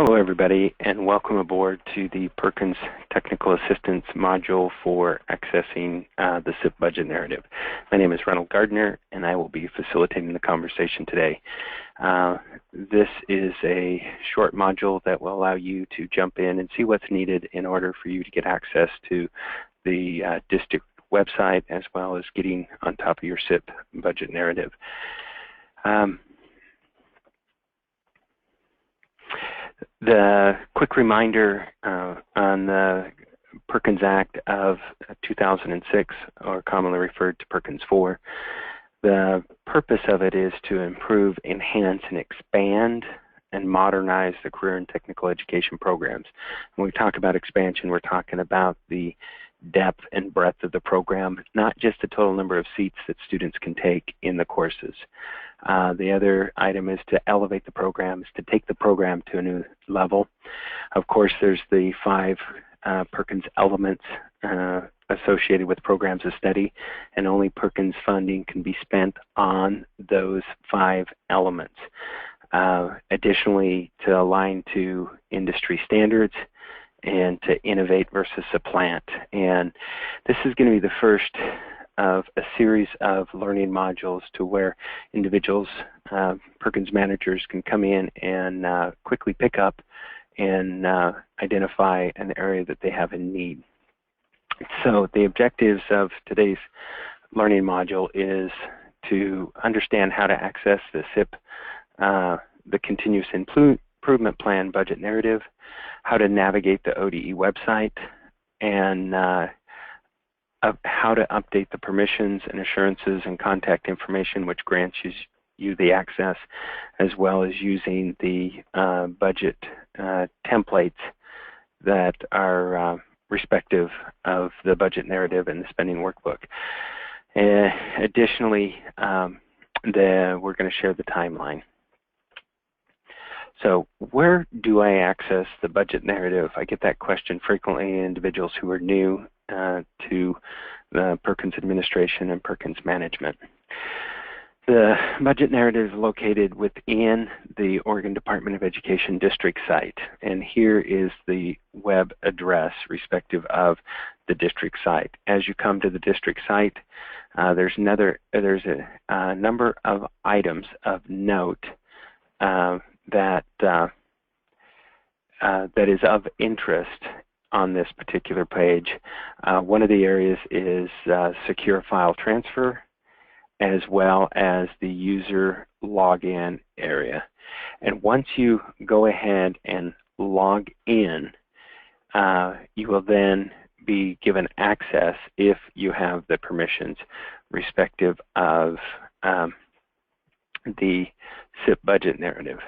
Hello everybody, and welcome aboard to the Perkins Technical Assistance module for accessing the CIP budget narrative. My name is Ronald Gardner, and I will be facilitating the conversation today. This is a short module that will allow you to jump in and see what's needed in order for you to get access to the district website, as well as getting on top of your CIP budget narrative. The quick reminder on the Perkins Act of 2006, or commonly referred to Perkins 4, the purpose of it is to improve, enhance, and expand and modernize the career and technical education programs. When we talk about expansion, we're talking about the depth and breadth of the program, not just the total number of seats that students can take in the courses. The other item is to elevate the programs, to take the program to a new level. Of course, there's the 5 Perkins elements associated with programs of study, and only Perkins funding can be spent on those 5 elements. Additionally, to align to industry standards and to innovate versus supplant. And this is going to be the first of a series of learning modules to where individuals, Perkins managers, can come in and quickly pick up and identify an area that they have in need. So the objectives of today's learning module is to understand how to access the CIP, the Continuous Improvement Plan budget narrative, how to navigate the ODE website, and how to update the permissions and assurances and contact information which grants you the access, as well as using the budget templates that are respective of the budget narrative and the spending workbook. Additionally, we're going to share the timeline. So where do I access the budget narrative? I get that question frequently, individuals who are new to the Perkins administration and Perkins management. The budget narrative is located within the Oregon Department of Education district site, and here is the web address respective of the district site. As you come to the district site, there's a number of items of note that is of interest on this particular page. One of the areas is secure file transfer, as well as the user login area. And once you go ahead and log in, you will then be given access if you have the permissions respective of the CIP budget narrative.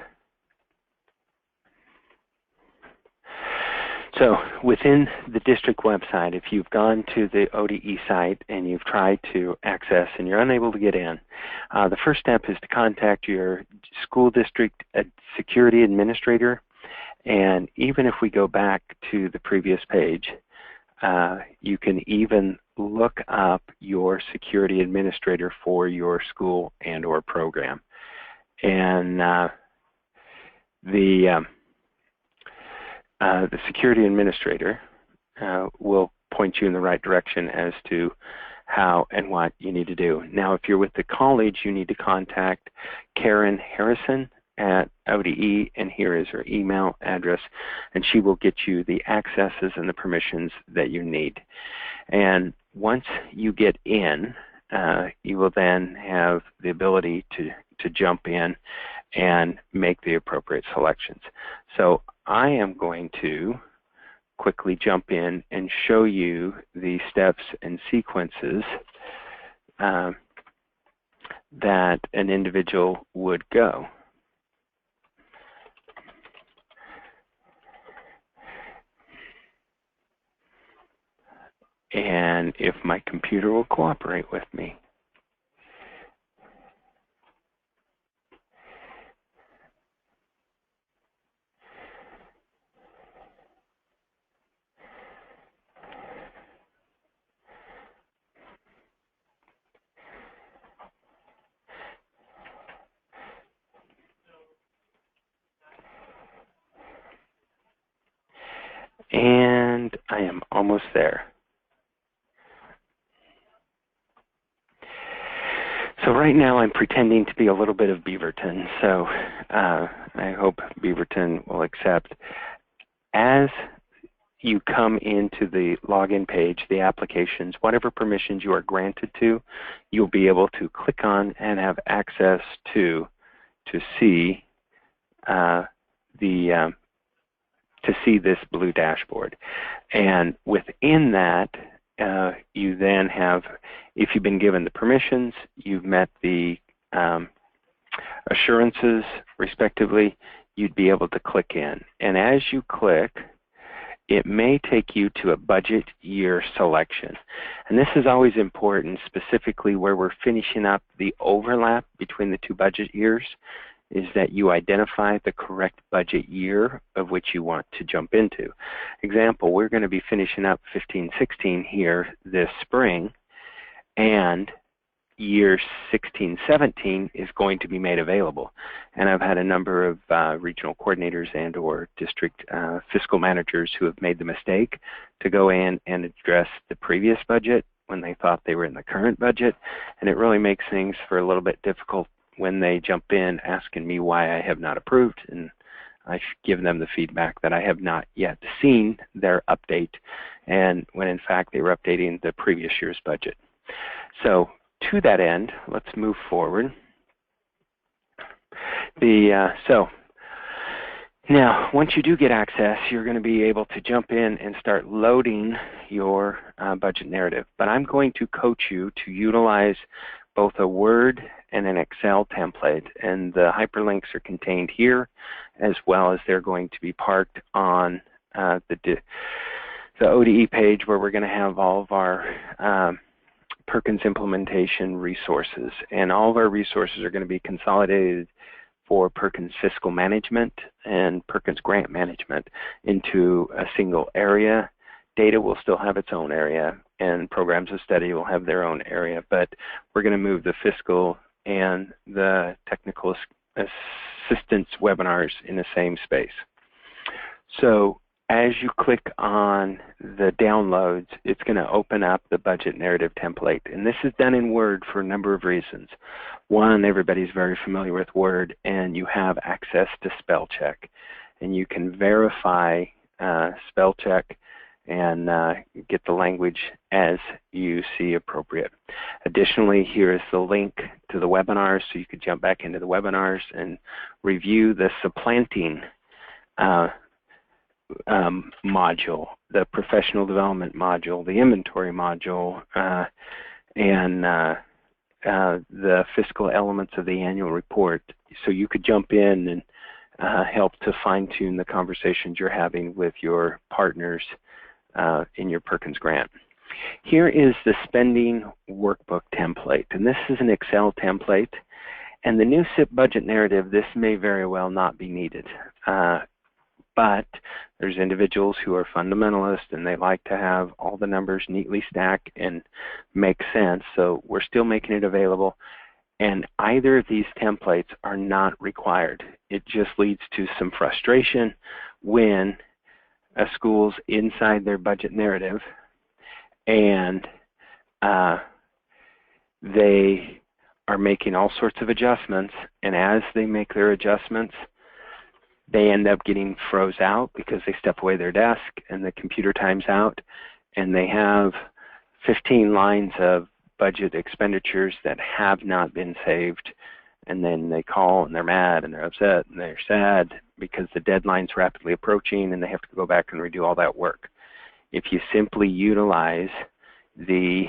So within the district website, if you've gone to the ODE site and you've tried to access and you're unable to get in, the first step is to contact your school district security administrator. And even if we go back to the previous page, you can even look up your security administrator for your school and or program. And the security administrator will point you in the right direction as to how and what you need to do. Now, if you're with the college, you need to contact Karen Harrison at ODE, and here is her email address, and she will get you the accesses and the permissions that you need. And once you get in, you will then have the ability to jump in and make the appropriate selections. So I am going to quickly jump in and show you the steps and sequences that an individual would go. And if my computer will cooperate with me. I am almost there. So right now I'm pretending to be a little bit of Beaverton, so I hope Beaverton will accept. As you come into the login page, the applications, whatever permissions you are granted to, you'll be able to click on and have access to see this blue dashboard. And within that, you then have, if you've been given the permissions, you've met the assurances respectively, you'd be able to click in. And as you click, it may take you to a budget year selection. And this is always important, specifically where we're finishing up the overlap between the two budget years, is that you identify the correct budget year of which you want to jump into. Example, we're going to be finishing up 15-16 here this spring, and year 16-17 is going to be made available. And I've had a number of regional coordinators and or district fiscal managers who have made the mistake to go in and address the previous budget when they thought they were in the current budget, and it really makes things for a little bit difficult when they jump in asking me why I have not approved, and I've given them the feedback that I have not yet seen their update, and when in fact they were updating the previous year's budget. So to that end, let's move forward. So now, once you do get access, you're going to be able to jump in and start loading your budget narrative. But I'm going to coach you to utilize both a Word and an Excel template, and the hyperlinks are contained here, as well as they're going to be parked on the ODE page, where we're going to have all of our Perkins implementation resources. And all of our resources are going to be consolidated for Perkins fiscal management and Perkins grant management into a single area. Data will still have its own area, and programs of study will have their own area, but we're going to move the fiscal and the technical assistance webinars in the same space. So as you click on the downloads, it's going to open up the budget narrative template. And this is done in Word for a number of reasons. One, everybody's very familiar with Word, and you have access to spell check. And you can verify spell check and get the language as you see appropriate. Additionally, here is the link to the webinars, so you could jump back into the webinars and review the supplanting module, the professional development module, the inventory module, and the fiscal elements of the annual report. So you could jump in and help to fine-tune the conversations you're having with your partners in your Perkins grant. Here is the spending workbook template, and this is an Excel template. And the new CIP budget narrative, this may very well not be needed. But there's individuals who are fundamentalists and they like to have all the numbers neatly stacked and make sense, so we're still making it available. And either of these templates are not required. It just leads to some frustration when a school's inside their budget narrative and they are making all sorts of adjustments, and as they make their adjustments, they end up getting froze out because they step away their desk and the computer times out, and they have 15 lines of budget expenditures that have not been saved, and then they call and they're mad and they're upset and they're sad because the deadline's rapidly approaching and they have to go back and redo all that work. If you simply utilize the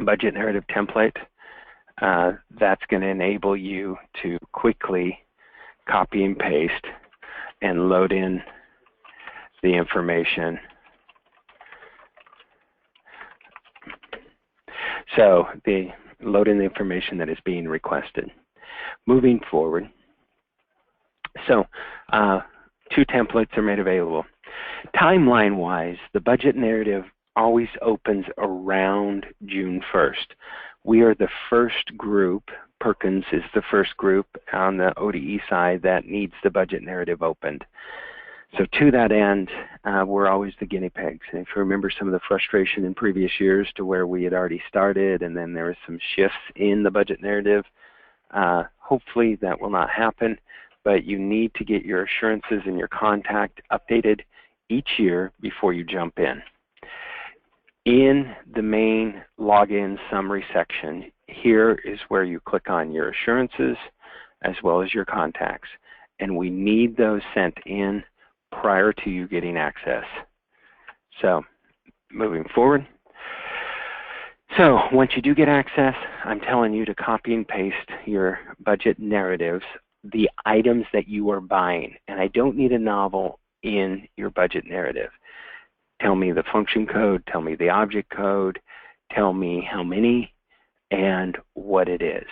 budget narrative template, that's going to enable you to quickly copy and paste and load in the information. So load in the information that is being requested. Moving forward, so two templates are made available. Timeline-wise, the budget narrative always opens around June 1st. We are the first group, Perkins is the first group on the ODE side that needs the budget narrative opened. So to that end, we're always the guinea pigs. And if you remember some of the frustration in previous years to where we had already started and then there were some shifts in the budget narrative, hopefully that will not happen, but you need to get your assurances and your contact updated each year before you jump in. In the main login summary section, here is where you click on your assurances as well as your contacts. And we need those sent in prior to you getting access. So moving forward. So once you do get access, I'm telling you to copy and paste your budget narratives, the items that you are buying. And I don't need a novel in your budget narrative. Tell me the function code, tell me the object code, tell me how many and what it is.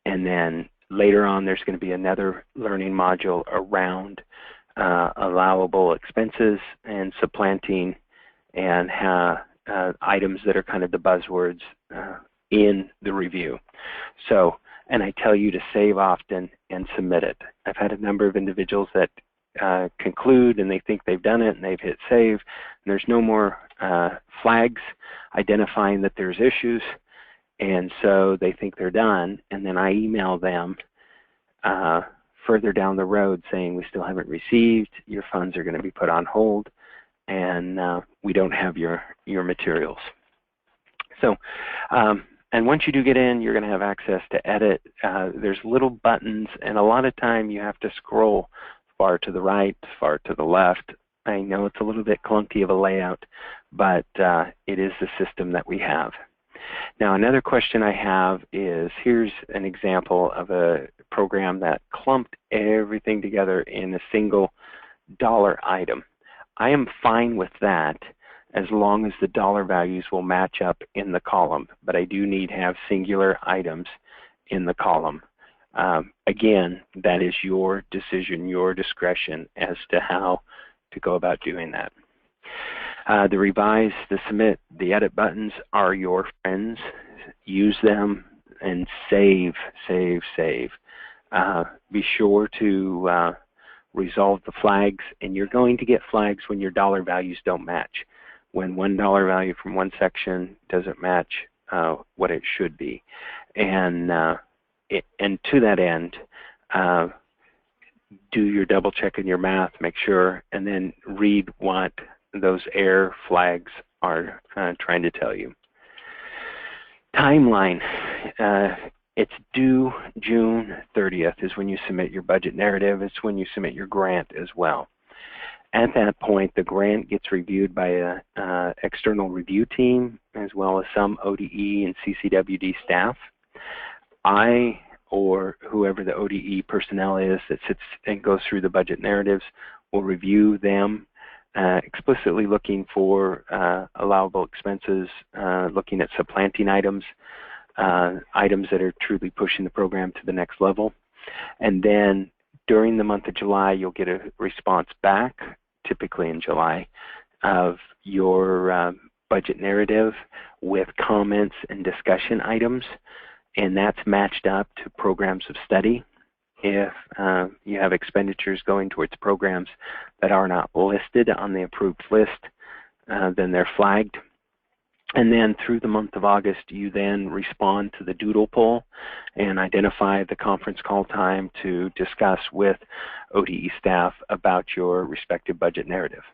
And then later on, there's going to be another learning module around allowable expenses and supplanting and items that are kind of the buzzwords in the review. So, and I tell you to save often and submit it. I've had a number of individuals that conclude and they think they've done it and they've hit save and there's no more flags identifying that there's issues, and so they think they're done, and then I email them further down the road saying we still haven't received, your funds are going to be put on hold, and we don't have your materials. So and once you do get in, you're going to have access to edit. There's little buttons, and a lot of time you have to scroll far to the right, far to the left. I know it's a little bit clunky of a layout, but it is the system that we have. Now, another question I have is, here's an example of a program that clumped everything together in a single dollar item. I am fine with that as long as the dollar values will match up in the column, but I do need to have singular items in the column. Again, that is your decision, your discretion as to how to go about doing that. The revise, the submit, the edit buttons are your friends. Use them and save, save, save. Be sure to resolve the flags, and you're going to get flags when your dollar values don't match. When $1 value from one section doesn't match what it should be. And to that end, do your double check in your math, make sure, and then read what those error flags are trying to tell you. Timeline. It's due June 30th is when you submit your budget narrative. It's when you submit your grant as well. At that point, the grant gets reviewed by an external review team as well as some ODE and CCWD staff. I, or whoever the ODE personnel is that sits and goes through the budget narratives, will review them, explicitly looking for allowable expenses, looking at supplanting items, items that are truly pushing the program to the next level. And then during the month of July, you'll get a response back, typically in July, of your budget narrative with comments and discussion items, and that's matched up to programs of study. If you have expenditures going towards programs that are not listed on the approved list, then they're flagged. And then through the month of August, you then respond to the doodle poll and identify the conference call time to discuss with ODE staff about your respective budget narrative.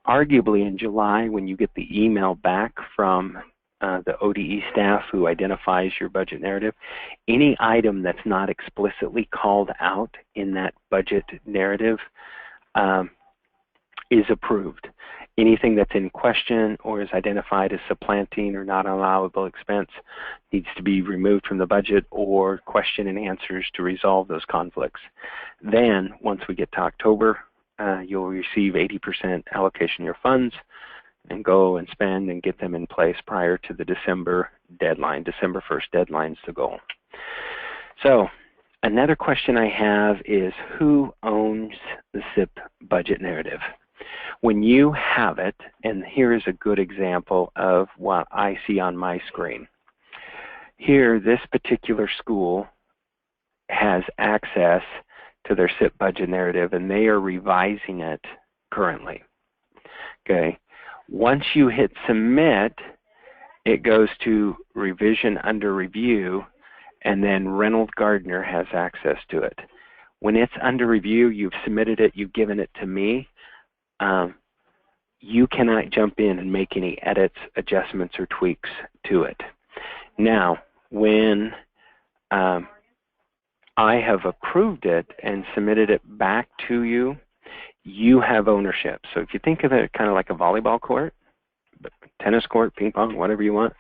Arguably in July, when you get the email back from the ODE staff who identifies your budget narrative, any item that's not explicitly called out in that budget narrative is approved. Anything that's in question or is identified as supplanting or not allowable expense needs to be removed from the budget or question and answers to resolve those conflicts. Then, once we get to October, you'll receive 80% allocation of your funds and go and spend and get them in place prior to the December deadline. December 1st deadline's the goal. So, another question I have is, who owns the CIP budget narrative? When you have it, and here is a good example of what I see on my screen. Here, this particular school has access to their CIP budget narrative, and they are revising it currently. Okay. Once you hit submit, it goes to revision under review, and then Reynold Gardner has access to it. When it's under review, you've submitted it, you've given it to me. You cannot jump in and make any edits, adjustments, or tweaks to it. Now, when I have approved it and submitted it back to you, you have ownership. So if you think of it kind of like a volleyball court, tennis court, ping pong, whatever you want,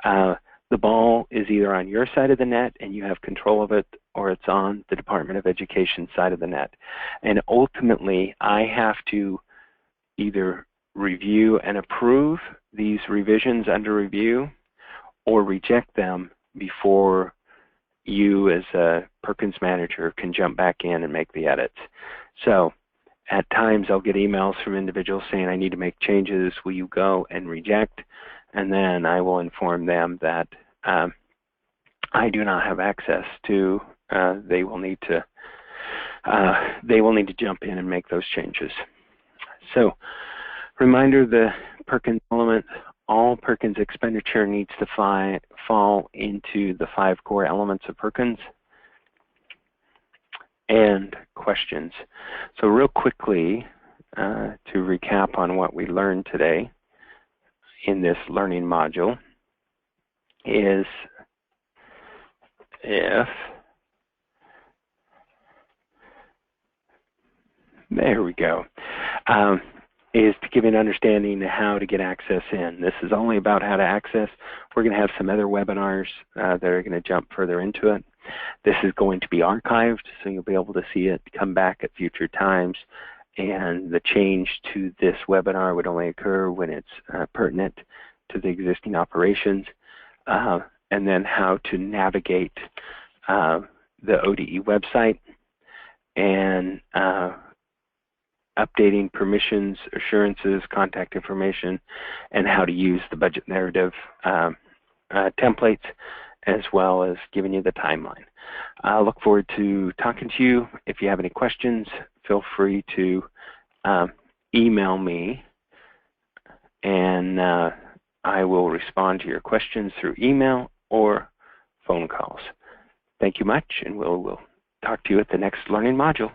the ball is either on your side of the net and you have control of it, or it's on the Department of Education side of the net. And ultimately, I have to either review and approve these revisions under review or reject them before you as a Perkins manager can jump back in and make the edits. So at times I'll get emails from individuals saying I need to make changes, will you go and reject? And then I will inform them that I do not have access to, they will need to jump in and make those changes. So reminder, the Perkins element, all Perkins expenditure needs to fall into the 5 core elements of Perkins. And questions. So real quickly, to recap on what we learned today in this learning module is there we go, is to give an understanding of how to get access in. This is only about how to access. We're going to have some other webinars that are going to jump further into it. This is going to be archived, so you'll be able to see it come back at future times. And the change to this webinar would only occur when it's pertinent to the existing operations. And then how to navigate the ODE website and updating permissions, assurances, contact information, and how to use the budget narrative templates, as well as giving you the timeline. I look forward to talking to you. If you have any questions, feel free to email me, and I will respond to your questions through email or phone calls. Thank you much, and we'll talk to you at the next learning module.